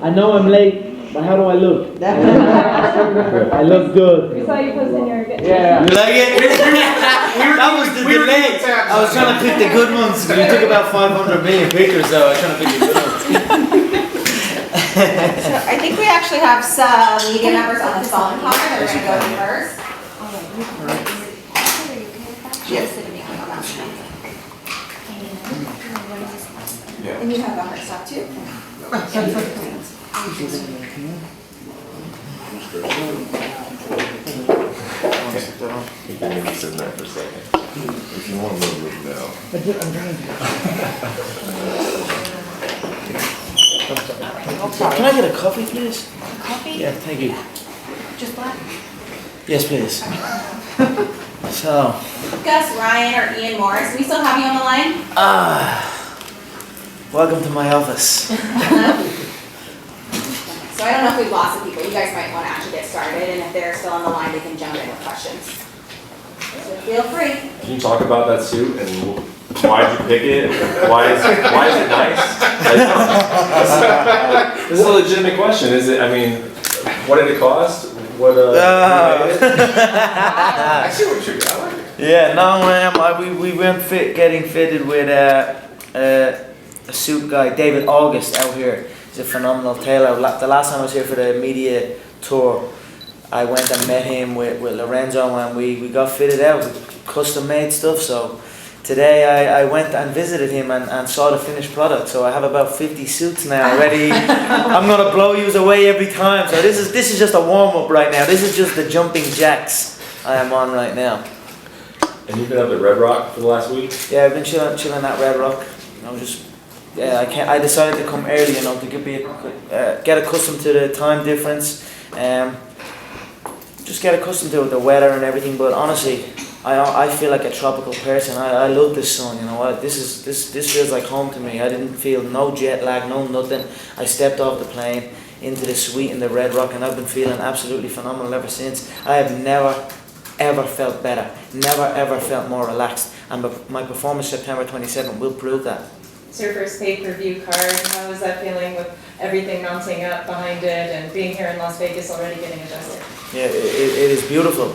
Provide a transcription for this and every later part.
I know I'm late, but how do I look? I look good. We saw you posting your good. Yeah. You like it? That was the delay. I was trying to pick the good ones. We took about 500 million pictures, so I was trying to pick the good ones. So I think we actually have some media members on the phone call that we're going to go to first. Yes. And you have other stuff too? You can maybe sit there for a second. If you want to move now. Can I get a coffee, please? Coffee? Yeah, thank you. Just black? Yes, please. So. Gus, Ryan, or Ian Morris, we still have you on the line? Welcome to my office. So I don't know if we've lost the people. You guys might want to actually get started, and if they're still on the line, they can jump in with questions. So feel free. Can you talk about that suit and why'd you pick it? Why is it nice? This is a legitimate question. Is it? I mean, what did it cost? What? Who made it? I see what you're doing. Yeah, no, we went getting fitted with a suit guy, David August, out here. He's a phenomenal tailor. The last time I was here for the media tour, I went and met him with Lorenzo, and we got fitted out with custom made stuff. So today I went and visited him and saw the finished product. So I have about 50 suits now ready. I'm gonna blow you away every time. So this is just a warm up right now. This is just the jumping jacks I am on right now. And you've been up at Red Rock for the last week? Yeah, I've been chilling at Red Rock. I decided to come early, to get accustomed to the time difference. Just get accustomed to the weather and everything. But honestly, I feel like a tropical person. I love this sun. This feels like home to me. I didn't feel no jet lag, no nothing. I stepped off the plane into the suite in the Red Rock, and I've been feeling absolutely phenomenal ever since. I have never ever felt better, never ever felt more relaxed, and my performance September 27th will prove that. It's your first pay-per-view card. How is that feeling with everything mounting up behind it and being here in Las Vegas already getting adjusted? Yeah, it is beautiful.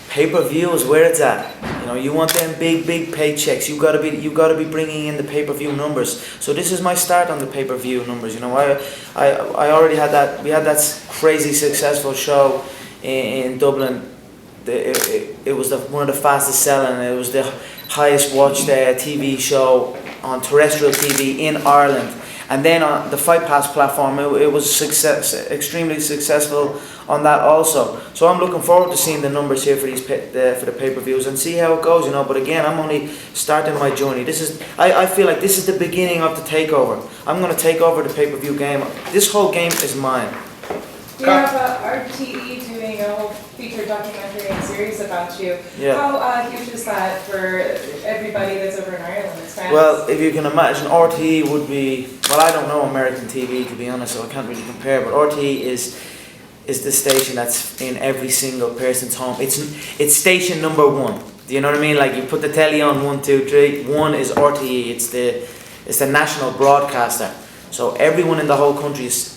Pay-per-view is where it's at. You want them big paychecks. You gotta be bringing in the pay-per-view numbers. So this is my start on the pay-per-view numbers. I already had that. We had that crazy successful show in Dublin. It was one of the fastest selling. It was the highest watched TV show on terrestrial TV in Ireland. And then on the Fight Pass platform, it was extremely successful on that also. So I'm looking forward to seeing the numbers here for the pay-per-views and see how it goes. But again, I'm only starting my journey. I feel like this is the beginning of the takeover. I'm going to take over the pay-per-view game. This whole game is mine. You have RTE doing a whole feature documentary and series about you. Yeah. How huge is that for everybody that's over in Ireland as fans? Well, if you can imagine, RTE would be, I don't know American TV to be honest, so I can't really compare, but RTE is the station that's in every single person's home. It's station number one. Do you know what I mean? Like you put the telly on 1, 2, 3. One is RTE. It's the national broadcaster. So everyone in the whole country is.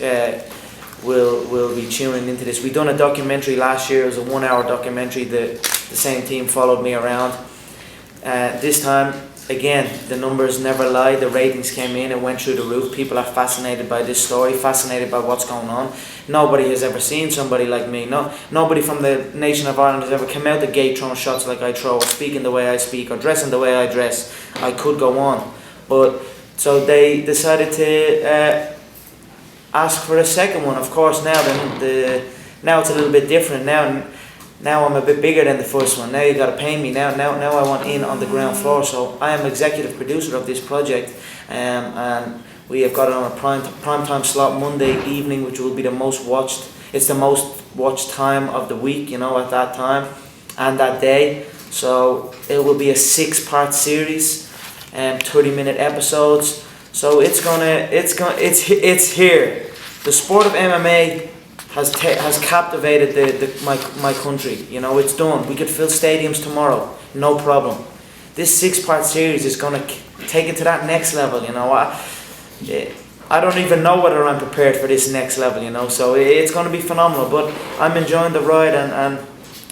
Will be tuning into this. We done a documentary last year. It was a 1-hour documentary. The same team followed me around. This time, again, the numbers never lie. The ratings came in. It went through the roof. People are fascinated by this story, fascinated by what's going on. Nobody has ever seen somebody like me. Nobody from the nation of Ireland has ever come out the gate throwing shots like I throw, or speaking the way I speak, or dressing the way I dress. I could go on. So they decided to ask for a second one. Of course, now it's a little bit different. Now I'm a bit bigger than the first one. Now you got to pay me. Now I want in on the ground floor. So I am executive producer of this project, and we have got it on a prime time slot Monday evening, which will be the most watched. It's the most watched time of the week, at that time and that day. So it will be a 6-part series, 30-minute episodes. So it's here. The sport of MMA has captivated my country. It's done. We could fill stadiums tomorrow, no problem. This 6-part series is going to take it to that next level. I don't even know whether I'm prepared for this next level, you know. So it's going to be phenomenal. But I'm enjoying the ride, and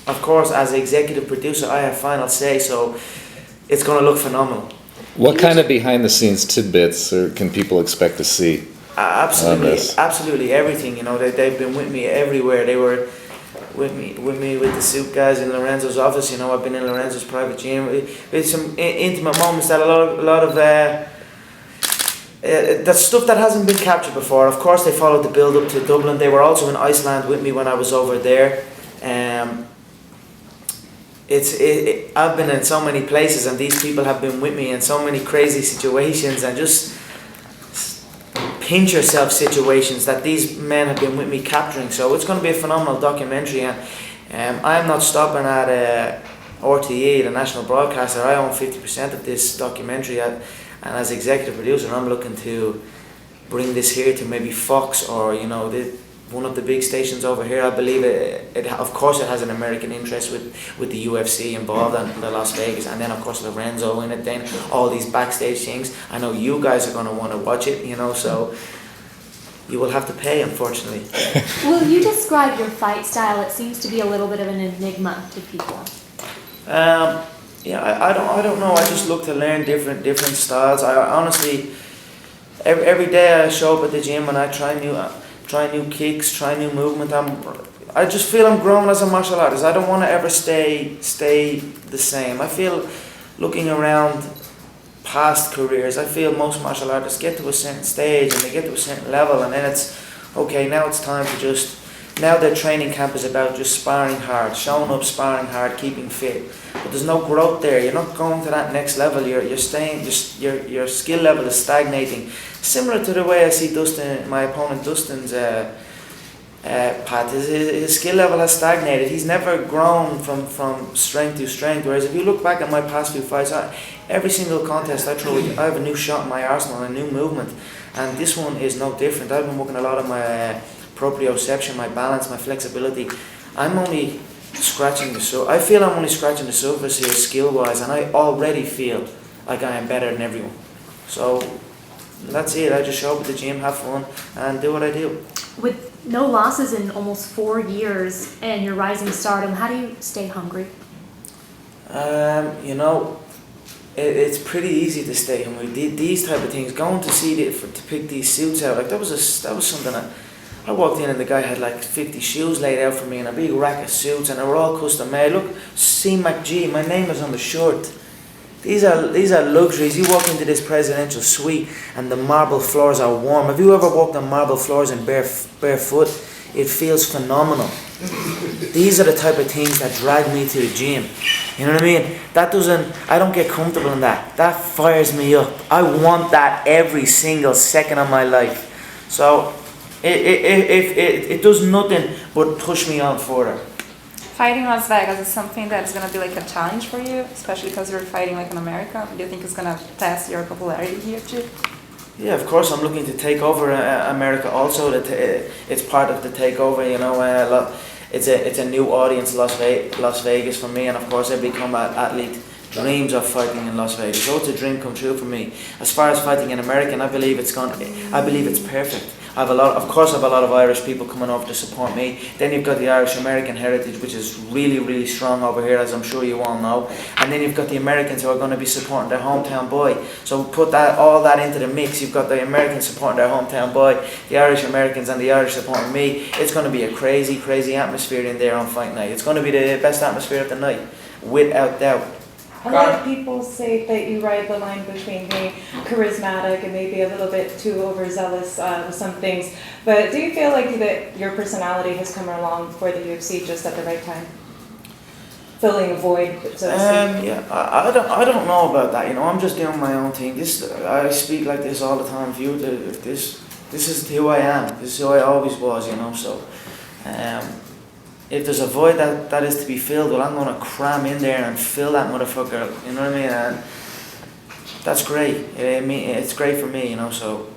of course, as executive producer, I have final say. So it's going to look phenomenal. What kind of behind-the-scenes tidbits can people expect to see? Absolutely everything. You know, they've been with me everywhere. They were with me with the suit guys in Lorenzo's office. You know, I've been in Lorenzo's private gym. It's some intimate moments that a lot of that's stuff that hasn't been captured before. Of course, they followed the build up to Dublin. They were also in Iceland with me when I was over there. I've been in so many places, and these people have been with me in so many crazy situations, and just pinch yourself situations that these men have been with me capturing. So it's going to be a phenomenal documentary, and I am not stopping at RTE, the national broadcaster. I own 50% of this documentary, and as executive producer, I'm looking to bring this here to maybe Fox or, you know, one of the big stations over here. I believe it of course it has an American interest with the UFC involved and the Las Vegas, and then of course Lorenzo in it, then all these backstage things. I know you guys are going to want to watch it, you know, so you will have to pay, unfortunately. Will you describe your fight style? It seems to be a little bit of an enigma to people. Yeah, I don't know. I just look to learn different styles. I honestly, every day I show up at the gym and I try new kicks, try new movement. I just feel I'm growing as a martial artist. I don't want to ever stay the same. I feel, looking around past careers, I feel most martial artists get to a certain stage and they get to a certain level, and then it's okay, now it's time to now their training camp is about just sparring hard, showing up, sparring hard, keeping fit. But there's no growth there. You're not going to that next level. You're staying. Your skill level is stagnating. Similar to the way I see my opponent Dustin's path. His skill level has stagnated. He's never grown from strength to strength. Whereas if you look back at my past few fights, every single contest I have a new shot in my arsenal, a new movement, and this one is no different. I've been working a lot on my proprioception, my balance, my flexibility. I'm only scratching the surface. I feel I'm only scratching the surface here skill-wise, and I already feel like I am better than everyone. So that's it. I just show up at the gym, have fun, and do what I do. With no losses in almost 4 years and your rising stardom, how do you stay hungry? You know, it's pretty easy to stay hungry. These type of things, going to see to pick these suits out, like that was something that I walked in and the guy had like 50 shoes laid out for me and a big rack of suits, and they were all custom made. Look, C McG, my name is on the shirt. These are luxuries. You walk into this presidential suite and the marble floors are warm. Have you ever walked on marble floors in barefoot? It feels phenomenal. These are the type of things that drag me to the gym. You know what I mean? I don't get comfortable in that. That fires me up. I want that every single second of my life. So it does nothing but push me on further. Fighting Las Vegas is something that's going to be like a challenge for you, especially because you're fighting like in America. Do you think it's going to test your popularity here too? Yeah, of course. I'm looking to take over America also. It's part of the takeover, you know. It's a new audience, Las Vegas for me, and of course every combat athlete dreams of fighting in Las Vegas. So it's a dream come true for me. As far as fighting in America, I believe it's perfect. I have a lot of Irish people coming over to support me. Then you've got the Irish American heritage, which is really, really strong over here, as I'm sure you all know. And then you've got the Americans who are going to be supporting their hometown boy. So put all that into the mix. You've got the Americans supporting their hometown boy, the Irish Americans and the Irish supporting me. It's going to be a crazy, crazy atmosphere in there on fight night. It's going to be the best atmosphere of the night, without doubt. A lot of people say that you ride the line between being charismatic and maybe a little bit too overzealous with some things. But do you feel like that your personality has come along for the UFC just at the right time? Filling a void, so to speak? Yeah, I don't know about that. You know, I'm just doing my own thing. I speak like this all the time. This is who I am. This is who I always was. You know, so. If there's a void that is to be filled, well, I'm going to cram in there and fill that motherfucker, you know what I mean? And that's great. I mean, it's great for me, you know, so,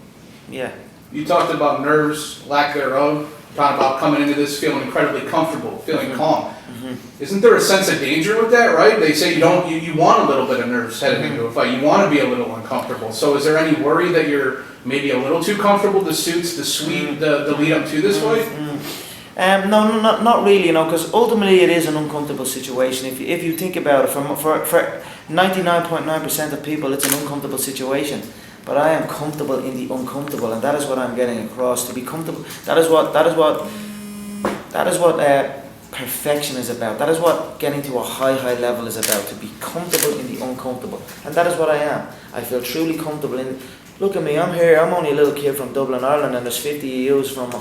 yeah. You talked about nerves, lack thereof, talked about coming into this feeling incredibly comfortable, feeling calm. Isn't there a sense of danger with that, right? They say you want a little bit of nerves heading into a fight. You want to be a little uncomfortable. So is there any worry that you're maybe a little too comfortable, the suits, the lead up to this fight? No, not really, because ultimately it is an uncomfortable situation. If you think about it, for 99.9% of people, it's an uncomfortable situation. But I am comfortable in the uncomfortable, and that is what I'm getting across. To be comfortable, that is what perfection is about. That is what getting to a high level is about. To be comfortable in the uncomfortable, and that is what I am. I feel truly comfortable in. Look at me, I'm here. I'm only a little kid from Dublin, Ireland, and there's 50 EUs from.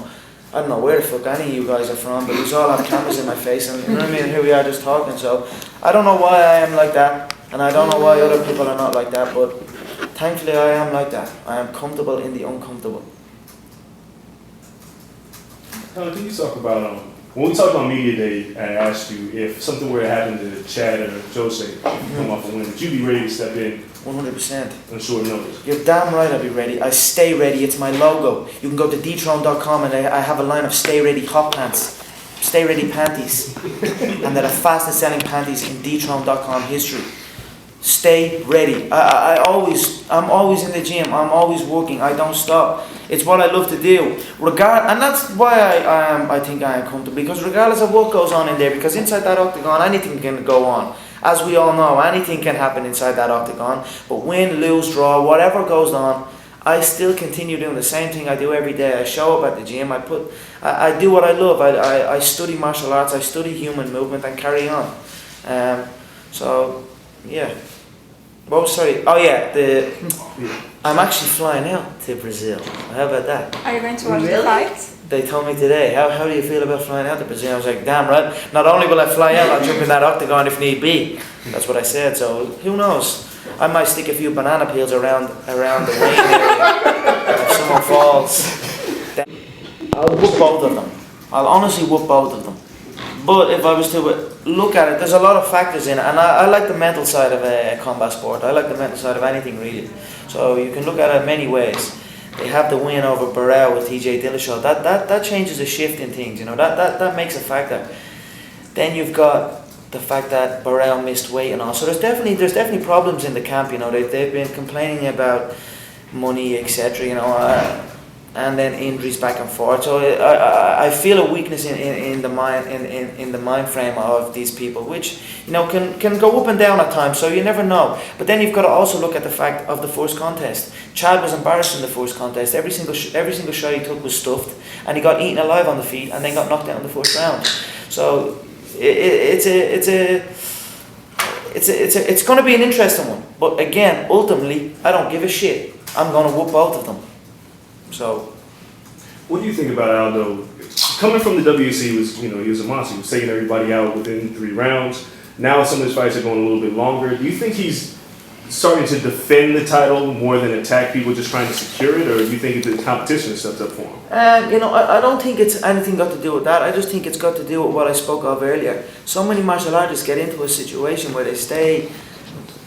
I don't know where the fuck any of you guys are from, but you all have cameras in my face, and you know what I mean. Here we are just talking. So I don't know why I am like that, and I don't know why other people are not like that, but. Thankfully, I am like that. I am comfortable in the uncomfortable. Can you talk about, when we talked on Media Day, I asked you if something were to happen to Chad or Jose, come off a win, would you be ready to step in? 100%. On short notice? You're damn right I'll be ready. I stay ready. It's my logo. You can go to dethrone.com and I have a line of Stay Ready hot pants. Stay Ready panties. And they're the fastest selling panties in dethrone.com history. Stay ready. I'm always in the gym. I'm always working. I don't stop. It's what I love to do. And that's why I think I am comfortable. Because regardless of what goes on in there, because inside that octagon, anything can go on. As we all know, anything can happen inside that octagon. But win, lose, draw, whatever goes on, I still continue doing the same thing I do every day. I show up at the gym. I do what I love. I study martial arts. I study human movement and carry on. Yeah. Oh, sorry. Oh, yeah. I'm actually flying out to Brazil. How about that? Are you going to watch the fight? They told me today, how do you feel about flying out to Brazil? I was like, damn right. Not only will I fly out, I'll jump in that octagon if need be. That's what I said. So who knows? I might stick a few banana peels around the ring area if someone falls. I'll whoop both of them. I'll honestly whoop both of them. But if I was to look at it, there's a lot of factors in it, and I like the mental side of a combat sport. I like the mental side of anything really. So you can look at it many ways. They have the win over Burrell with TJ Dillashaw. That changes a shift in things, that makes a factor. Then you've got the fact that Burrell missed weight and all. So there's definitely problems in the camp. They've been complaining about money, etc. And then injuries back and forth. So I feel a weakness in the mind frame of these people, which can go up and down at times. So you never know. But then you've got to also look at the fact of the first contest. Chad was embarrassed in the first contest. Every single shot he took was stuffed, and he got eaten alive on the feet, and then got knocked out in the first round. So it's going to be an interesting one. But again, ultimately, I don't give a shit. I'm going to whoop both of them. So, what do you think about Aldo? Coming from the WC, he was a monster. He was taking everybody out within 3 rounds. Now some of his fights are going a little bit longer. Do you think he's starting to defend the title more than attack people just trying to secure it, or do you think the competition steps up for him? I don't think it's anything got to do with that. I just think it's got to do with what I spoke of earlier. So many martial artists get into a situation where they stay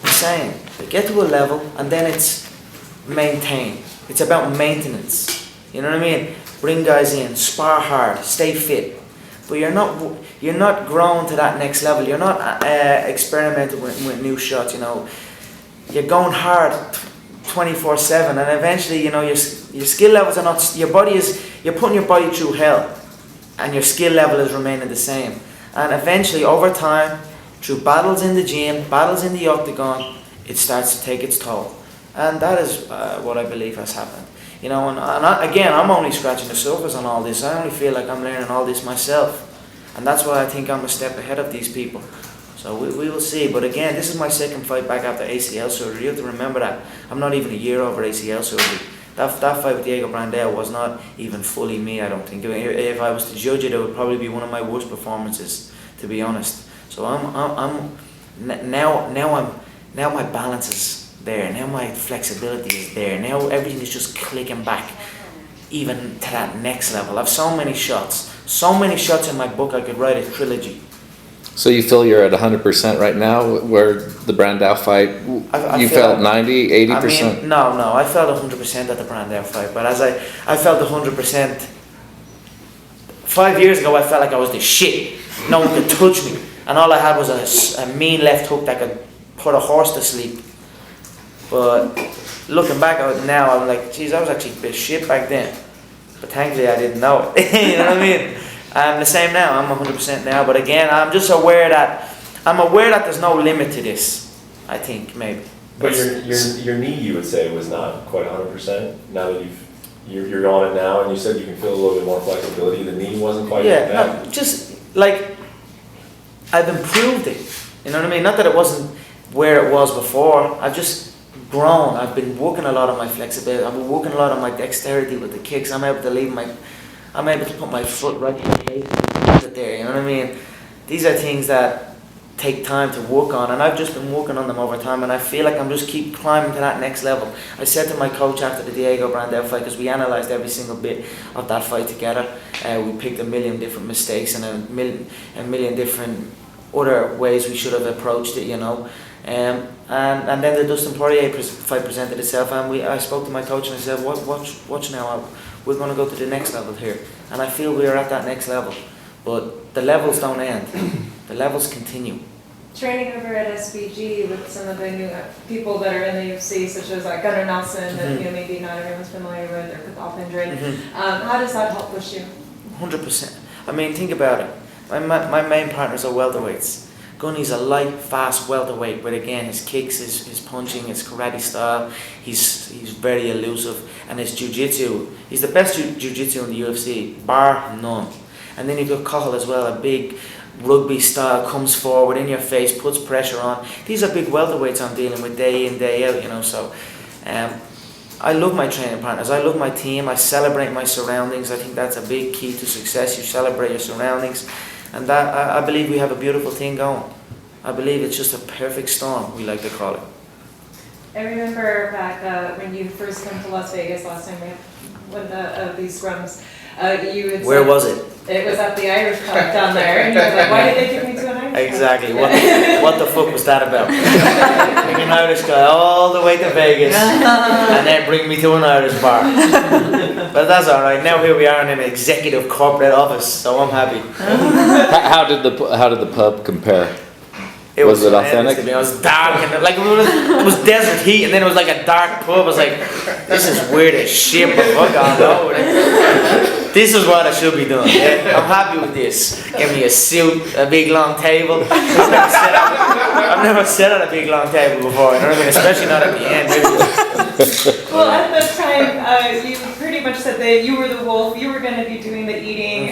the same. They get to a level, and then it's maintain. It's about maintenance. You know what I mean? Bring guys in, spar hard, stay fit. But you're not growing to that next level. You're not experimenting with new shots. You're going hard 24/7, and eventually, your skill levels are not. You're putting your body through hell, and your skill level is remaining the same. And eventually, over time, through battles in the gym, battles in the octagon, it starts to take its toll. And that is what I believe has happened. Again, I'm only scratching the surface on all this. I only feel like I'm learning all this myself. And that's why I think I'm a step ahead of these people. So we will see. But again, this is my second fight back after ACL surgery. You have to remember that. I'm not even a year over ACL surgery. That fight with Diego Brandao was not even fully me, I don't think. If I was to judge it, it would probably be one of my worst performances, to be honest. So now my balance is there. Now my flexibility is there. Now everything is just clicking back, even to that next level. I have so many shots in my book. I could write a trilogy. So you feel you're at 100% right now, where the Brandao fight, you felt 90, 80%? No, I felt 100% at the Brandao fight, but I felt 100% 5 years ago I felt like I was the shit. No one could touch me. And all I had was a mean left hook that could put a horse to sleep. But looking back at it now, I'm like, geez, I was actually a bit shit back then. But thankfully I didn't know it. You know what I mean? I'm the same now, I'm 100% now. But again, I'm just aware that there's no limit to this, I think, maybe. But your knee, you would say, was not quite 100%. Now that you're on it now, and you said you can feel a little bit more flexibility. The knee wasn't quite like that. No, just like I've improved it. You know what I mean? Not that it wasn't where it was before. I've just grown. I've been working a lot on my flexibility. I've been working a lot on my dexterity with the kicks. I'm able to put my foot right in the cage there. You know what I mean? These are things that take time to work on, and I've just been working on them over time, and I feel like I'm just keep climbing to that next level. I said to my coach after the Diego Brandao fight, because we analysed every single bit of that fight together, we picked a million different mistakes and a million different other ways we should have approached it, you know. And then the Dustin Poirier fight presented itself, and I spoke to my coach and I said, watch now, we're going to go to the next level here. And I feel we are at that next level, but the levels don't end. The levels continue. Training over at SBG with some of the new people that are in the UFC, such as like Gunnar Nelson, that maybe not everyone's familiar with, or with Alpindred. How does that help push you? 100%. I mean, think about it. My main partners are welterweights. Gunny's a light, fast welterweight, but again, his kicks, his punching, his karate style, he's very elusive, and his jiu-jitsu, he's the best jiu-jitsu in the UFC, bar none. And then you've got Cahill as well, a big rugby style, comes forward in your face, puts pressure on. These are big welterweights I'm dealing with day in, day out, you know, so I love my training partners, I love my team, I celebrate my surroundings. I think that's a big key to success. You celebrate your surroundings, and that I believe we have a beautiful thing going. I believe it's just a perfect storm, we like to call it. I remember back when you first came to Las Vegas last time we had one of these scrums. You had Where was it? It was at the Irish pub down there, and you were like, why did they take me to an Irish pub? Exactly. What the fuck was that about? Bring an Irish guy all the way to Vegas and then bring me to an Irish bar. But that's all right. Now here we are in an executive corporate office, so I'm happy. How did the pub compare? Was it authentic? It was dark and like it was desert heat, and then it was like a dark pub. I was like, this is weird as shit, but fuck on, no. This is what I should be doing. Yeah? I'm happy with this. Give me a suit, a big long table. I've never sat at a big long table before. You know what I mean? Especially not at the end. Well, at the time, you pretty much said that you were the wolf. You were going to be doing the eating.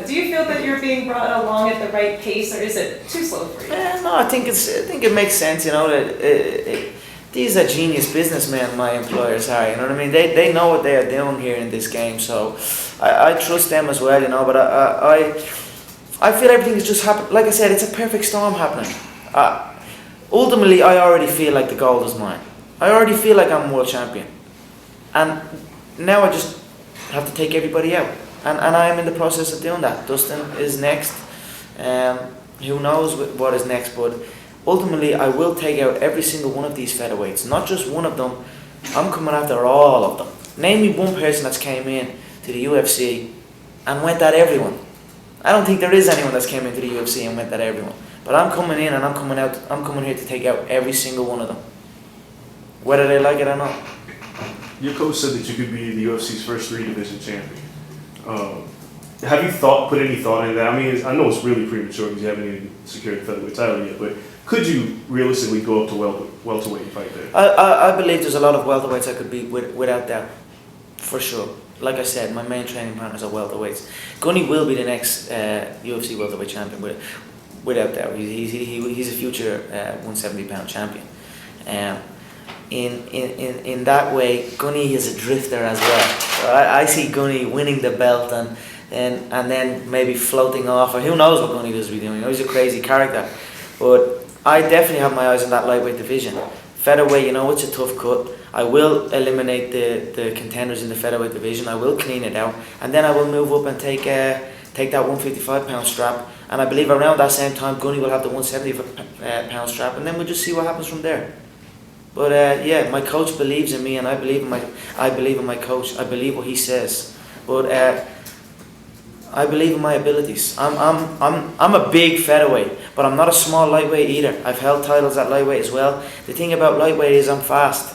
Do you feel that you're being brought along at the right pace, or is it too slow for you? No, I think it makes sense. You know that these are genius businessmen. My employers are. You know what I mean? They know what they are doing here in this game. So I trust them as well. You know, but I feel everything is just happening. Like I said, it's a perfect storm happening. Ultimately, I already feel like the gold is mine. I already feel like I'm world champion, and now I just have to take everybody out, and I am in the process of doing that. Dustin is next. Who knows what is next, but ultimately I will take out every single one of these featherweights, not just one of them. I'm coming after all of them. Name me one person that's came in to the UFC and went at everyone. I don't think there is anyone that's came into the UFC and went at everyone. But I'm coming in and I'm coming here to take out every single one of them, whether they like it or not. Your coach said that you could be the UFC's first 3-division champion. Have you put any thought into that? I mean, I know it's really premature because you haven't even secured the featherweight title yet, but could you realistically go up to welterweight and fight there? I believe there's a lot of welterweights I could beat without doubt, for sure. Like I said, my main training partners are welterweights. Gunny will be the next UFC welterweight champion without doubt. He's a future 170-pound champion. In that way, Gunny is a drifter as well. So I see Gunny winning the belt and then maybe floating off, or who knows what Gunny does be doing. He's a crazy character. But I definitely have my eyes on that lightweight division. Featherweight, it's a tough cut. I will eliminate the contenders in the featherweight division. I will clean it out, and then I will move up and take that 155-pound strap. And I believe around that same time, Gunny will have the 170-pound strap, and then we'll just see what happens from there. But yeah, my coach believes in me, and I believe in my coach. I believe what he says. But I believe in my abilities. I'm a big featherweight, but I'm not a small lightweight either. I've held titles at lightweight as well. The thing about lightweight is I'm fast.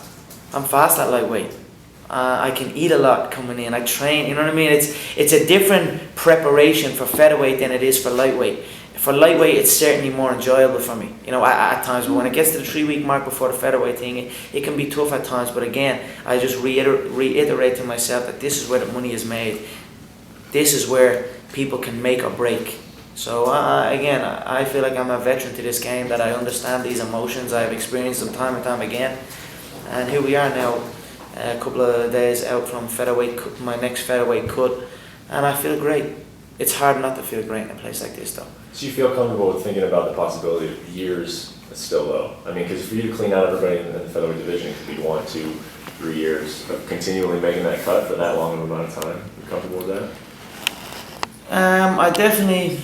I'm fast at lightweight. I can eat a lot coming in. I train. You know what I mean? It's a different preparation for featherweight than it is for lightweight. For lightweight, it's certainly more enjoyable for me. You know, at times, but when it gets to the 3-week mark before the featherweight thing, it can be tough at times. But again, I just reiterate to myself that this is where the money is made. This is where people can make or break. So again, I feel like I'm a veteran to this game, that I understand these emotions. I've experienced them time and time again. And here we are now, a couple of days out from featherweight, my next featherweight cut, and I feel great. It's hard not to feel great in a place like this, though. So you feel comfortable with thinking about the possibility of years still, though? I mean, because for you to clean out everybody in the featherweight division, it could be 1, 2, 3 years of continually making that cut for that long of an amount of time. You comfortable with that? I definitely.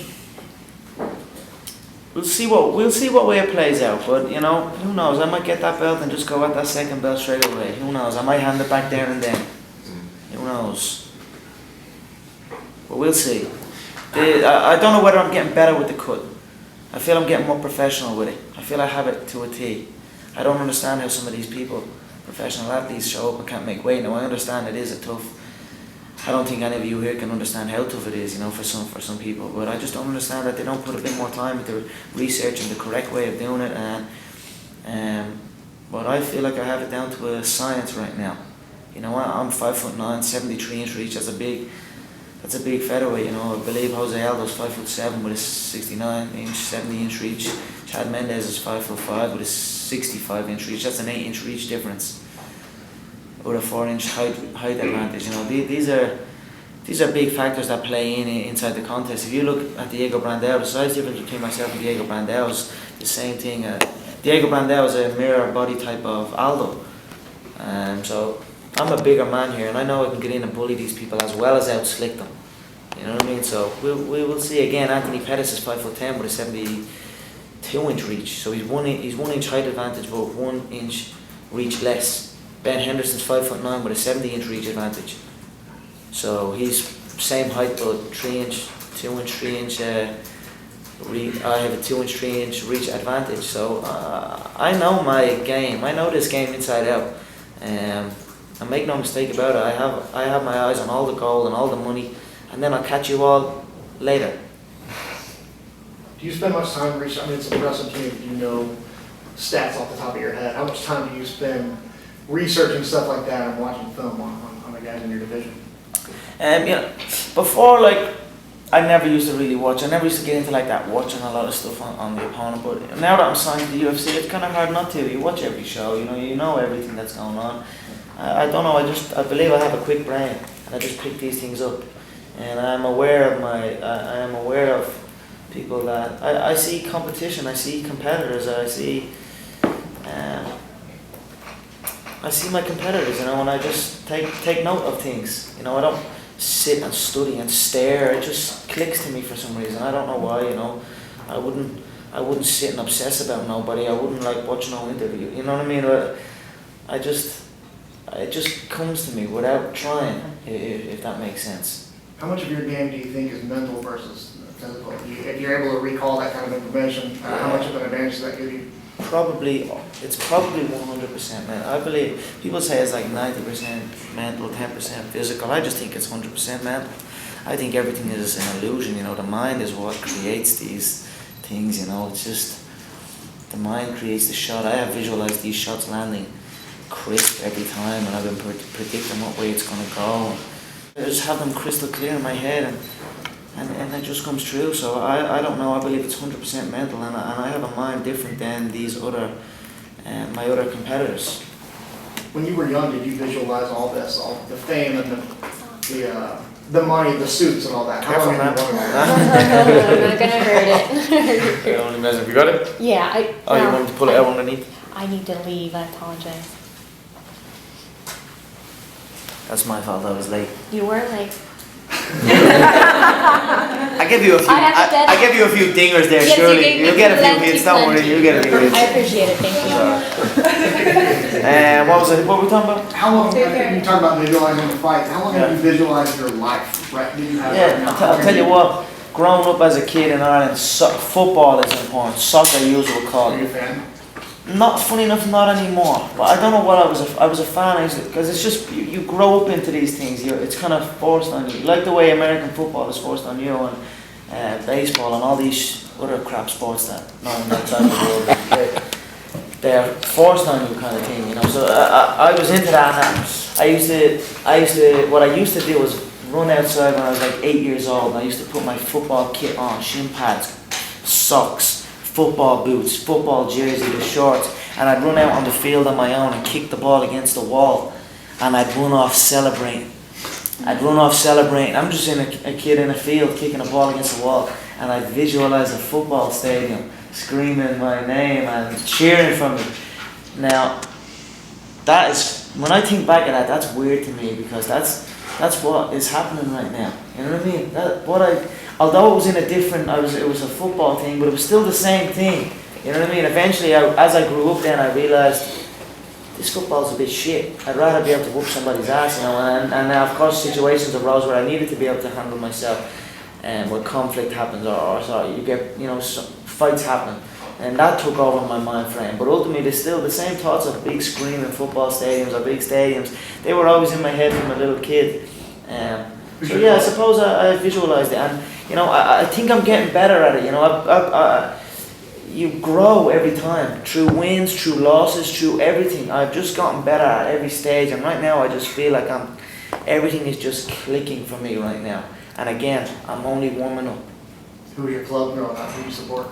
We'll see what way it plays out, but you know, who knows? I might get that belt and just go at that second belt straight away. Who knows? I might hand it back there and then. Who knows? But we'll see. I don't know whether I'm getting better with the cut. I feel I'm getting more professional with it. I feel I have it to a T. I don't understand how some of these people, professional athletes, show up and can't make weight. Now I understand it is a tough. I don't think any of you here can understand how tough it is, you know, for some people. But I just don't understand that they don't put a bit more time into researching the correct way of doing it. But I feel like I have it down to a science right now. You know, I'm 5'9", 73-inch reach. That's a big featherweight. You know, I believe Jose Aldo's 5'7" with a 69-inch, 70-inch reach. Chad Mendes is 5'5" with a 65-inch reach. That's an 8-inch reach difference. Or a 4-inch height advantage. You know, these are big factors that play inside the contest. If you look at Diego Brandao, the size difference between myself and Diego Brandao is the same thing. Diego Brandao is a mirror body type of Aldo. So I'm a bigger man here, and I know I can get in and bully these people as well as out-slick them. You know what I mean? So we will see. Again, Anthony Pettis is 5'10" with a 72-inch reach. So he's one inch height advantage, but 1 inch reach less. Ben Henderson's 5'9" with a 70-inch reach advantage. So he's same height, but 3-inch, 2-inch, 3-inch. I have a 2-inch, 3-inch reach advantage. So I know my game. I know this game inside out. And make no mistake about it. I have my eyes on all the gold and all the money, and then I'll catch you all later. Do you spend much time researching? I mean, it's impressive to me that you know stats off the top of your head. How much time do you spend researching stuff like that and watching film on the guys in your division? You know, before, like, I never used to really watch. I never used to get into like that, watching a lot of stuff on the opponent. But now that I'm signed to the UFC, it's kind of hard not to. You watch every show, you know everything that's going on. I don't know. I believe I have a quick brain, and I just pick these things up. And I'm aware of I am aware of people that I see competition. I see competitors. I see my competitors, you know, and I just take note of things. You know, I don't sit and study and stare. It just clicks to me for some reason. I don't know why. You know, I wouldn't sit and obsess about nobody. I wouldn't like watch no interview. You know what I mean? It just comes to me without trying, if that makes sense. How much of your game do you think is mental versus physical? If you're able to recall that kind of information, how much of an advantage does that give you? It's probably 100% mental. I believe people say it's like 90% mental, 10% physical. I just think it's 100% mental. I think everything is an illusion. You know, the mind is what creates these things. You know, it's just the mind creates the shot. I have visualized these shots landing crisp every time, and I've been predicting what way it's going to go. I just have them crystal clear in my head, and it just comes true. So I don't know. I believe it's 100% mental, and I have a mind different than these other my other competitors. When you were young, did you visualize all this, all the fame and the money, the suits, and all that? How long have you wanted all that? I'm not gonna hurt it. Only measure. Have you got it? Yeah, you want to pull it out underneath? I need to leave. I apologize. That's my fault. I was late. You were late. I give you a few. I have to I give you a few dingers there. Yes, you surely gave me you'll get a few plenty, hits. Don't worry, plenty. you'll get a few hits. I appreciate it, thank you. What was it? What were we talking about? How long, you talk about visualizing the fight, how long have you visualized your life, right? That you have right Yeah, now? I'll tell you what. Growing up as a kid in Ireland, football is important. Soccer, usual call. Are you a fan? Not funny enough, not anymore. But I don't know what I was. I was a fan because it's just you grow up into these things. It's kind of forced on you, like the way American football is forced on you, and baseball and all these other crap sports that not outside the world. They're forced on you, kind of thing, you know. So I was into that. And I used to. What I used to do was run outside when I was like 8 years old. And I used to put my football kit on, shin pads, socks, football boots, football jersey, the shorts, and I'd run out on the field on my own and kick the ball against the wall, and I'd run off celebrating. I'm just a kid in a field kicking a ball against the wall, and I'd visualize a football stadium screaming my name and cheering for me. Now, that is, when I think back at that, that's weird to me because that's what is happening right now. You know what I mean? Although it was in a different, it was a football thing, but it was still the same thing. You know what I mean? Eventually, as I grew up, then I realized this football's a bit shit. I'd rather be able to whoop somebody's ass, you know. And now, of course, situations arose where I needed to be able to handle myself, and when conflict happens, or you get, you know, fights happen, and that took over my mind frame. But ultimately, there's still the same thoughts of big screaming football stadiums or big stadiums. They were always in my head from a little kid. So yeah, I suppose I visualized it, and you know, I think I'm getting better at it. You know, you grow every time through wins, through losses, through everything. I've just gotten better at every stage, and right now I just feel like everything is just clicking for me right now. And again, I'm only warming up. Who are your club growing up? Who do you support?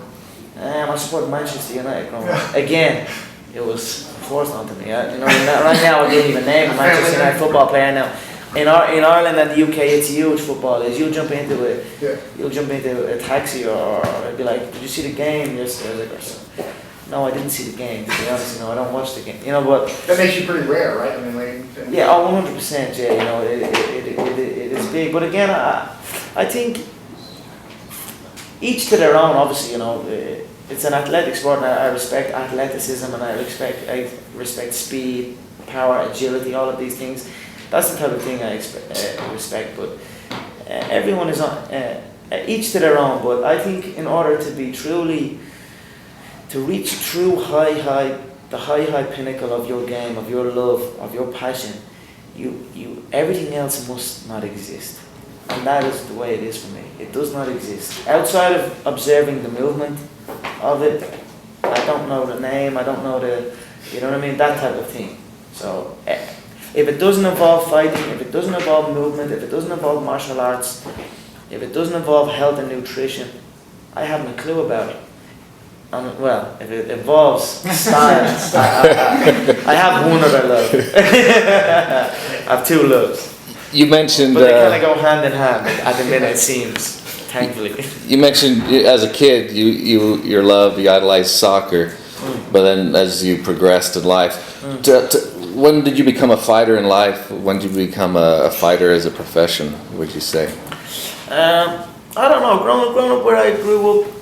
I support Manchester United growing up. Again, it was forced onto me. You know, right now I didn't even name a Manchester United football player now. In Ireland and the UK, it's huge football. You'll jump into a taxi or be like, did you see the game yesterday? No, I didn't see the game. To be honest, you know, I don't watch the game. You know, but that makes you pretty rare, right? I mean, like. Yeah, 100%. Yeah, you know, it is big. But again, I think each to their own. Obviously, you know, it's an athletic sport, and I respect athleticism, and I respect speed, power, agility, all of these things. That's the type of thing I respect, but everyone is on, each to their own. But I think in order to be to reach true the high pinnacle of your game, of your love, of your passion, everything else must not exist. And that is the way it is for me. It does not exist. Outside of observing the movement of it, I don't know the name, I don't know you know what I mean, that type of thing. So, if it doesn't involve fighting, if it doesn't involve movement, if it doesn't involve martial arts, if it doesn't involve health and nutrition, I haven't a clue about it. Well, if it involves style, I have one other love. I have two loves. You mentioned... But they kind of go hand in hand at the minute, it seems, thankfully. You mentioned as a kid, your love, you idolized soccer, but then as you progressed in life, when did you become a fighter in life? When did you become a fighter as a profession, would you say? I don't know. Growing up where I grew up,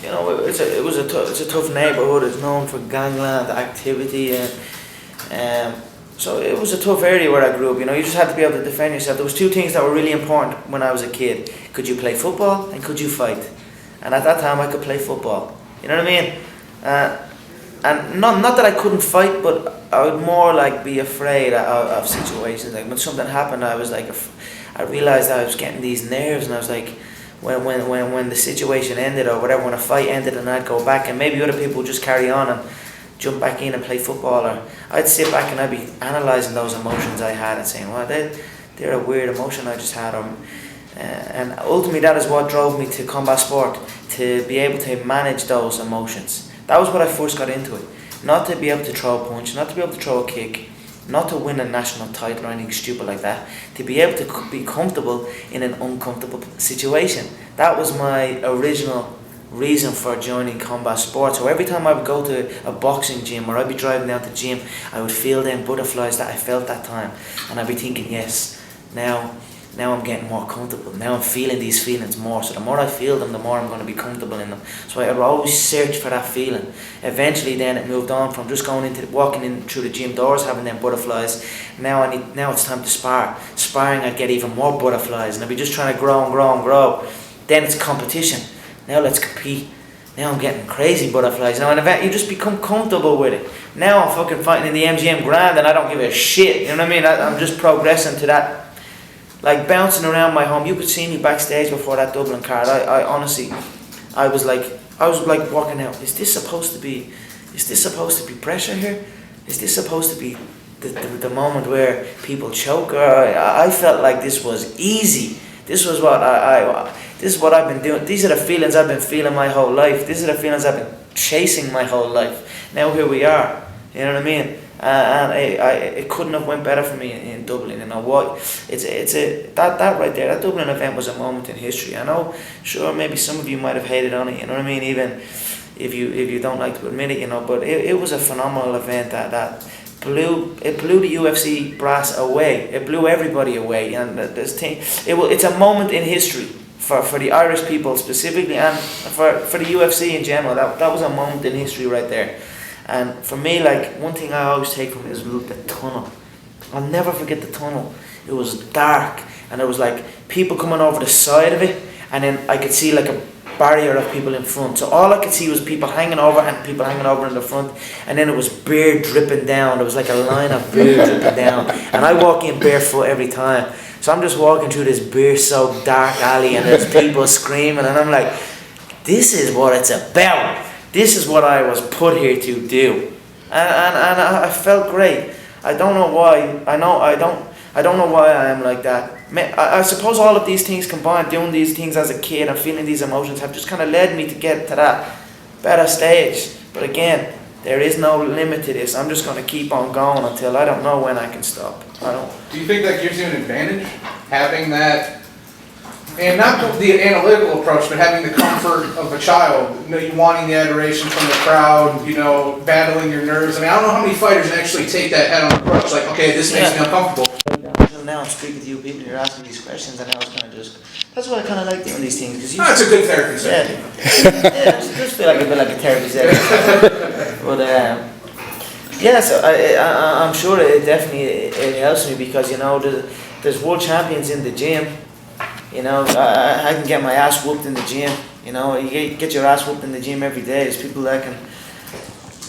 you know, it's a tough neighborhood. It's known for gangland activity, and so it was a tough area where I grew up. You know, you just had to be able to defend yourself. There was two things that were really important when I was a kid. Could you play football and could you fight? And at that time I could play football. You know what I mean? And not that I couldn't fight, but I would more like be afraid of situations. Like when something happened, I was like, I realized I was getting these nerves, and I was like, when the situation ended or whatever, when a fight ended, and I'd go back, and maybe other people would just carry on and jump back in and play football, or I'd sit back and I'd be analysing those emotions I had and saying, well, they're a weird emotion I just had, and ultimately that is what drove me to combat sport, to be able to manage those emotions. That was what I first got into it. Not to be able to throw a punch, not to be able to throw a kick, not to win a national title or anything stupid like that. To be able to be comfortable in an uncomfortable situation. That was my original reason for joining combat sports. So every time I would go to a boxing gym or I'd be driving down to the gym, I would feel them butterflies that I felt that time. And I'd be thinking, yes, now now I'm getting more comfortable. Now I'm feeling these feelings more. So the more I feel them, the more I'm going to be comfortable in them. So I would always search for that feeling. Eventually then it moved on from just walking in through the gym doors, having them butterflies. Now it's time to spar. Sparring, I get even more butterflies, and I'll be just trying to grow and grow and grow. Then it's competition. Now let's compete. Now I'm getting crazy butterflies. Now in event, you just become comfortable with it. Now I'm fucking fighting in the MGM Grand and I don't give a shit. You know what I mean? I'm just progressing to that, like bouncing around my home. You could see me backstage before that Dublin card. I honestly, I was like walking out. Is this supposed to be pressure here? Is this supposed to be the moment where people choke? I felt like this was easy. This was what this is what I've been doing. These are the feelings I've been feeling my whole life. These are the feelings I've been chasing my whole life. Now here we are. You know what I mean? And it couldn't have went better for me in Dublin. You know what? That right there. That Dublin event was a moment in history. I know. Sure, maybe some of you might have hated on it. You know what I mean? Even if you don't like to admit it, you know. But it was a phenomenal event that blew the UFC brass away. It blew everybody away, and it's a moment in history for the Irish people specifically, and for the UFC in general. That was a moment in history right there. And for me, like, one thing I always take from it is the tunnel. I'll never forget the tunnel. It was dark, and there was like people coming over the side of it, and then I could see like a barrier of people in front. So all I could see was people hanging over and people hanging over in the front, and then it was beer dripping down. There was like a line of beer dripping down, and I walk in barefoot every time. So I'm just walking through this beer-soaked dark alley, and there's people screaming, and I'm like, this is what it's about. This is what I was put here to do, and I felt great. I don't know why. I don't know why I am like that. I suppose all of these things combined, doing these things as a kid and feeling these emotions, have just kind of led me to get to that better stage. But again, there is no limit to this. I'm just going to keep on going until I don't know when I can stop. I don't. Do you think that gives you an advantage, having that, and not the analytical approach, but having the comfort of a child, you know, you wanting the adoration from the crowd, you know, battling your nerves? I mean, I don't know how many fighters actually take that head-on approach, like, okay, this makes me uncomfortable. Now I'm speaking to you people, you're asking these questions, and I was kind of that's why I kind of like doing these things. Cause it's a good therapy session. Yeah, I just feel like a bit like a therapy session. But yeah, so I'm sure it definitely it helps me, because, you know, there's world champions in the gym. You know, I can get my ass whooped in the gym. You know, you get your ass whooped in the gym every day. There's people that can,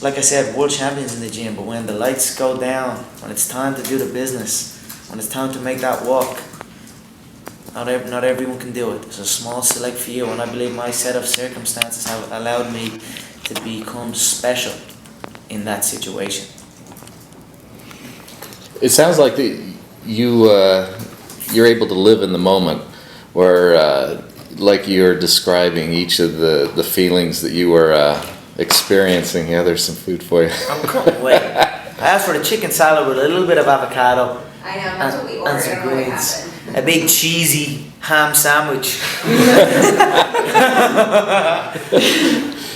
like I said, world champions in the gym. But when the lights go down, when it's time to do the business, when it's time to make that walk, not everyone can do it. There's a small select few, and I believe my set of circumstances have allowed me to become special in that situation. It sounds like you're able to live in the moment, where like you're describing each of the feelings that you were experiencing. Yeah, there's some food for you. I'm couldn't wait. I asked for the chicken salad with a little bit of avocado. I know, that's what we ordered. And some greens. A big cheesy ham sandwich.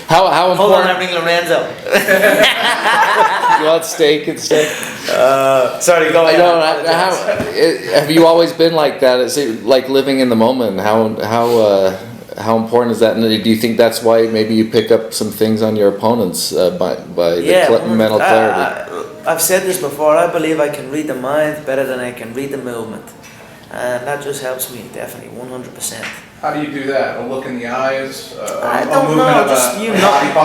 How important? Hold on, I bring Lorenzo. You want steak instead? Sorry, go ahead. Have you always been like that? Is it like living in the moment? How important is that? And do you think that's why maybe you pick up some things on your opponents by the mental clarity? I've said this before. I believe I can read the mind better than I can read the movement, and that just helps me definitely 100%. How do you do that? A look in the eyes? I don't know. Just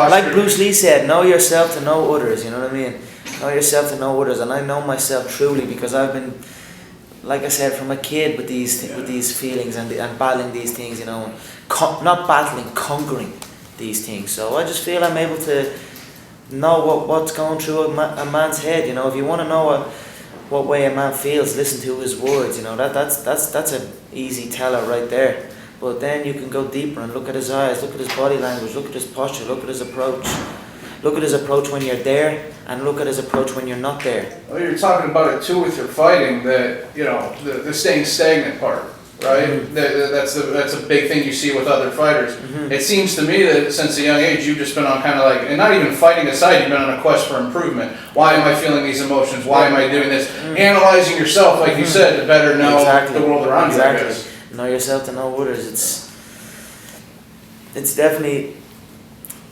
like Bruce Lee said, know yourself to know others. You know what I mean? Know yourself to know others, and I know myself truly, because I've been, like I said, from a kid with these feelings and battling these things. You know, not battling, conquering these things. So I just feel I'm able to know what's going through a man's head. You know, if you want to know what way a man feels, listen to his words. You know, that's an easy teller right there. But then you can go deeper and look at his eyes, look at his body language, look at his posture, look at his approach. Look at his approach when you're there, and look at his approach when you're not there. Well, you're talking about it too with your fighting, that, you know, the staying stagnant part. right? That's a big thing you see with other fighters. It seems to me that since a young age, you've just been on kind of like, and not even fighting aside, you've been on a quest for improvement. Why am I feeling these emotions? Why am I doing this? Analyzing yourself, like you said, to better know the world around you, I guess. Know yourself to know others. It's definitely,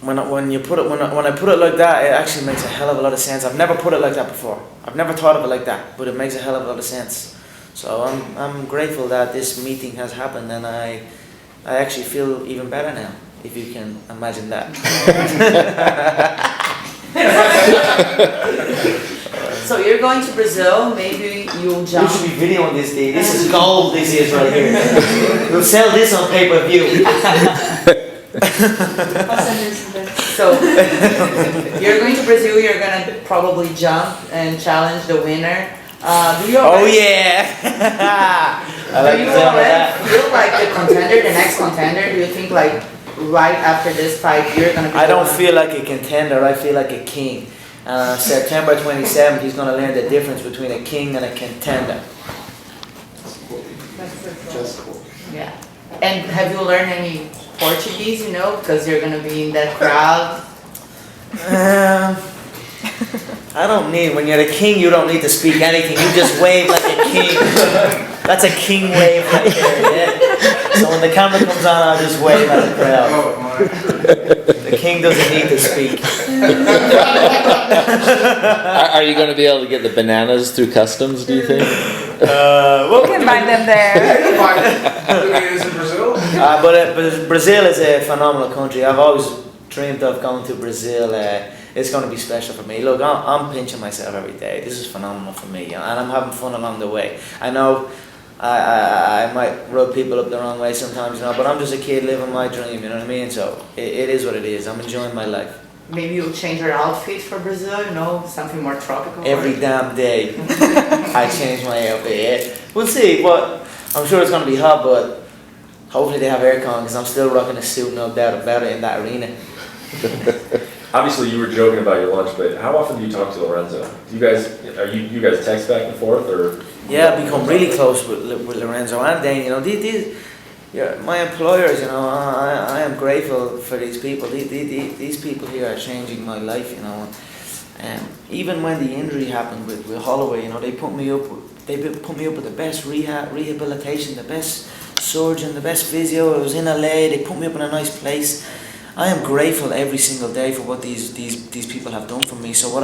when I put it like that, it actually makes a hell of a lot of sense. I've never put it like that before. I've never thought of it like that, but it makes a hell of a lot of sense. So I'm grateful that this meeting has happened, and I actually feel even better now, if you can imagine that. So you're going to Brazil, maybe you'll jump. You should be videoing this day. This is gold, this is right here. We'll sell this on pay-per-view. So you're going to Brazil, you're going to probably jump and challenge the winner. Do you already, do you already feel like the contender, the next contender? Do you think like right after this fight you're going to be I don't feel like a contender, I feel like a king. September 27th, he's going to learn the difference between a king and a contender. Yeah. And have you learned any Portuguese, you know, because you're going to be in that crowd? I don't need, when you're a king, you don't need to speak anything. You just wave like a king. That's a king wave right there, yeah? So when the camera comes on, I'll just wave at the crowd. The king doesn't need to speak. Are you going to be able to get the bananas through customs, do you think? You can buy them there. Is in Brazil? But Brazil is a phenomenal country. I've always dreamed of going to Brazil. It's going to be special for me. Look, I'm pinching myself every day. This is phenomenal for me, you know, and I'm having fun along the way. I know I might rub people up the wrong way sometimes, you know, but I'm just a kid living my dream, you know what I mean? So it is what it is. I'm enjoying my life. Maybe you'll change your outfit for Brazil, you know, something more tropical. Every damn day, I change my outfit. Yeah. We'll see, but I'm sure it's going to be hot, but hopefully they have aircon, because I'm still rocking a suit, no doubt about it, in that arena. Obviously, you were joking about your lunch, but how often do you talk to Lorenzo? Do you guys text back and forth, or? Yeah, I've become really close with Lorenzo and Dane. You know, these my employers. You know, I am grateful for these people. These people here are changing my life. You know, even when the injury happened with Holloway, you know, they put me up with the best rehabilitation, the best surgeon, the best physio. I was in LA. They put me up in a nice place. I am grateful every single day for what these people have done for me. So what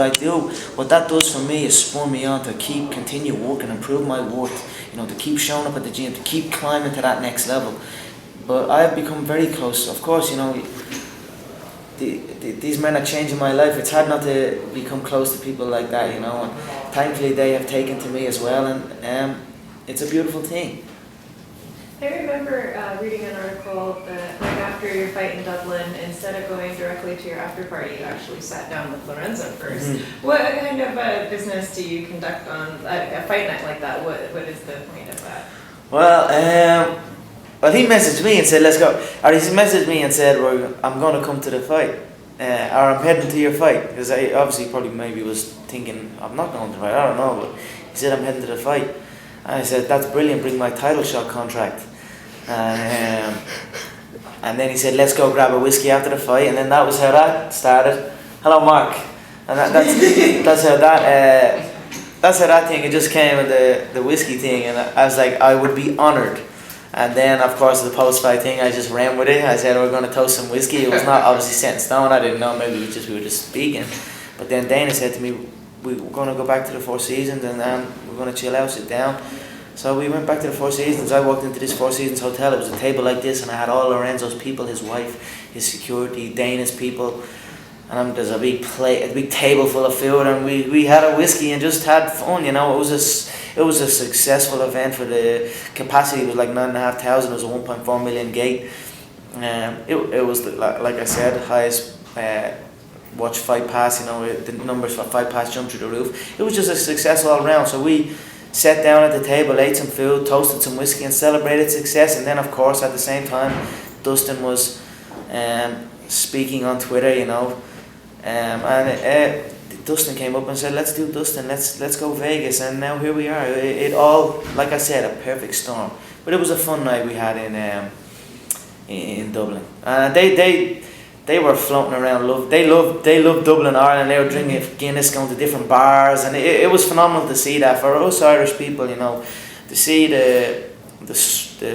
that does for me is spur me on to continue working, improve my worth, you know, to keep showing up at the gym, to keep climbing to that next level. But I have become very close. Of course, you know, these men are changing my life. It's hard not to become close to people like that, you know. And thankfully, they have taken to me as well, and it's a beautiful thing. I remember reading an article that, like, after your fight in Dublin, instead of going directly to your after party, you actually sat down with Lorenzo first. Mm-hmm. What kind of business do you conduct on a fight night like that? What is the point of that? Well, he messaged me and said, let's go. Or he messaged me and said, well, I'm going to come to the fight. Or I'm heading to your fight. Because I obviously probably maybe was thinking, I'm not going to the fight, I don't know. But he said, I'm heading to the fight. And I said, that's brilliant, bring my title shot contract. And then he said, let's go grab a whiskey after the fight. And then that was how that started. Hello, Mark. And that's how that thing, it just came with the whiskey thing. And I was like, I would be honoured. And then, of course, the post-fight thing, I just ran with it. I said, we're going to toast some whiskey. It was not obviously set in stone. I didn't know. Maybe we were just speaking. But then Dana said to me, we're going to go back to the Four Seasons and we're going to chill out, sit down. So we went back to the Four Seasons. I walked into this Four Seasons hotel. It was a table like this, and I had all Lorenzo's people, his wife, his security, Dana's people. And there's a big table full of food, and we had a whiskey and just had fun. You know, it was a successful event for the capacity. It was like 9,500. It was a 1.4 million gate. It was, like I said, highest watch Fight Pass. You know, the numbers for Fight Pass jumped through the roof. It was just a success all around. So we sat down at the table, ate some food, toasted some whiskey, and celebrated success. And then, of course, at the same time, Dustin was speaking on Twitter, you know. Dustin came up and said, let's do Dustin, let's go Vegas. And now here we are. It all, like I said, a perfect storm. But it was a fun night we had in Dublin. They were floating around. They loved Dublin, Ireland. They were drinking Guinness, going to different bars, and it was phenomenal to see that for us Irish people. You know, to see the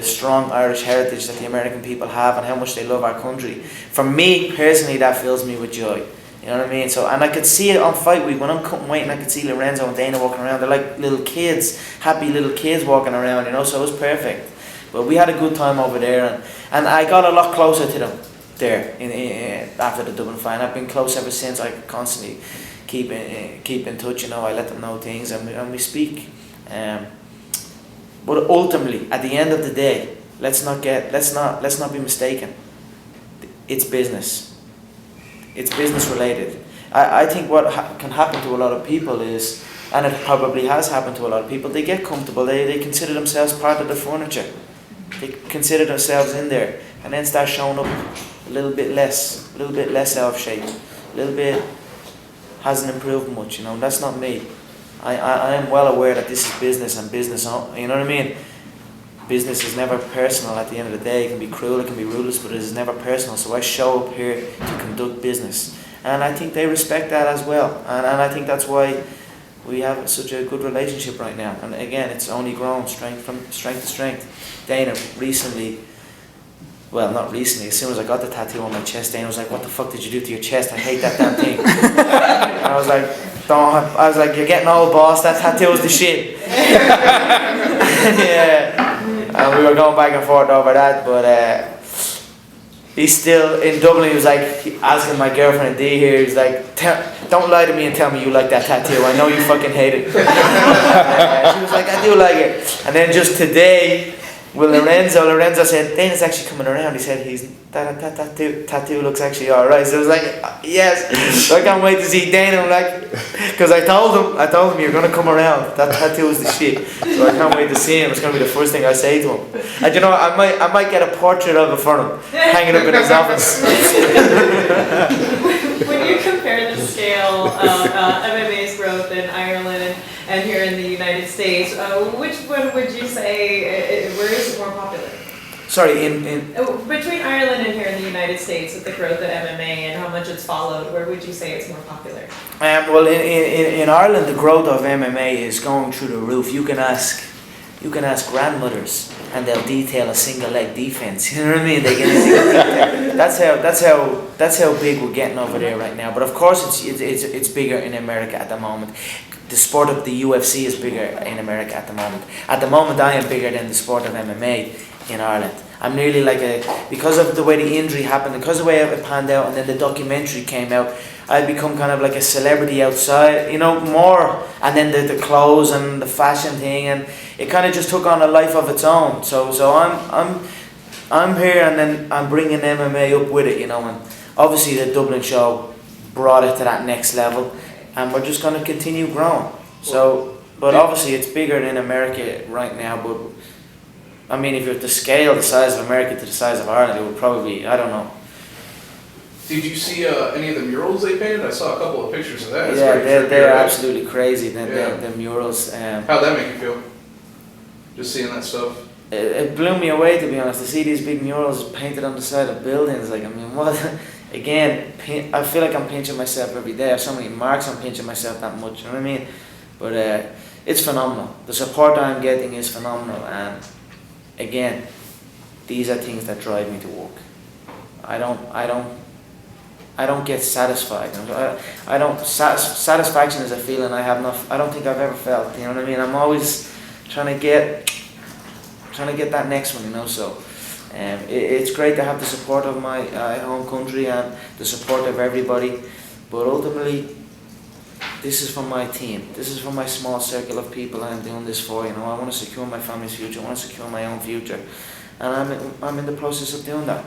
strong Irish heritage that the American people have and how much they love our country. For me personally, that fills me with joy. You know what I mean? So, and I could see it on fight week when I'm cutting weight, and I could see Lorenzo and Dana walking around. They're like little kids, happy little kids walking around. You know, so it was perfect. But we had a good time over there, and I got a lot closer to them there after the Dublin fight. I've been close ever since. I constantly keep in touch. You know, I let them know things, and we speak. But ultimately, at the end of the day, let's not be mistaken. It's business. It's business related. I think what can happen to a lot of people is, and it probably has happened to a lot of people, they get comfortable. They consider themselves part of the furniture. They consider themselves in there, and then start showing up a little bit less out of shape, a little bit hasn't improved much. You know, that's not me. I am well aware that this is business and business, you know what I mean? Business is never personal at the end of the day. It can be cruel, it can be ruthless, but it is never personal. So I show up here to conduct business. And I think they respect that as well. And I think that's why we have such a good relationship right now. And again, it's only grown strength to strength. Dana recently, well, not recently, as soon as I got the tattoo on my chest, Dana was like, "What the fuck did you do to your chest? I hate that damn thing." And I was like, "You're getting old, boss. That tattoo is the shit." Yeah. And we were going back and forth over that, but he's still in Dublin. He was like asking my girlfriend D here. He's like, "Don't lie to me and tell me you like that tattoo. I know you fucking hate it." She was like, "I do like it." And then just today, with Lorenzo said, "Dana's actually coming around." He said, that tattoo looks actually alright. So I was like, yes. So I can't wait to see Dana. Like, because I told him you're gonna come around. That tattoo is the shit. So I can't wait to see him. It's gonna be the first thing I say to him. And you know, I might get a portrait of it for him, hanging up in his office. When you compare the scale of MMA's growth in Ireland and here in the United States, which one would you say, where is it more popular? Sorry, in Between Ireland and here in the United States, with the growth of MMA and how much it's followed, where would you say it's more popular? Well, in Ireland, the growth of MMA is going through the roof. You can ask grandmothers, and they'll detail a single leg defense. You know what I mean? They get a single detail. That's how big we're getting over there right now. But of course, it's bigger in America at the moment. The sport of the UFC is bigger in America at the moment. At the moment, I am bigger than the sport of MMA in Ireland. I'm nearly like because of the way the injury happened, because of the way it panned out, and then the documentary came out, I've become kind of like a celebrity outside, you know, more. And then the clothes and the fashion thing, and it kind of just took on a life of its own. So I'm here, and then I'm bringing MMA up with it, you know. And obviously the Dublin show brought it to that next level, and we're just going to continue growing. So, but obviously it's bigger in America right now. But I mean, if you were to scale the size of America to the size of Ireland, it would probably, I don't know. Did you see any of the murals they painted? I saw a couple of pictures of that. Yeah, they're absolutely crazy. The murals. How'd that make you feel? Just seeing that stuff. It blew me away, to be honest. To see these big murals painted on the side of buildings, like, I mean, what? Again, I feel like I'm pinching myself every day. I have so many marks on pinching myself that much. You know what I mean? But it's phenomenal. The support I'm getting is phenomenal, and again, these are things that drive me to work. I don't get satisfied. Satisfaction is a feeling I don't think I've ever felt. You know what I mean? I'm always trying to get that next one. You know, so it's great to have the support of my home country and the support of everybody. But ultimately, this is from my team. This is from my small circle of people I'm doing this for. You know, I want to secure my family's future. I want to secure my own future, and I'm in the process of doing that.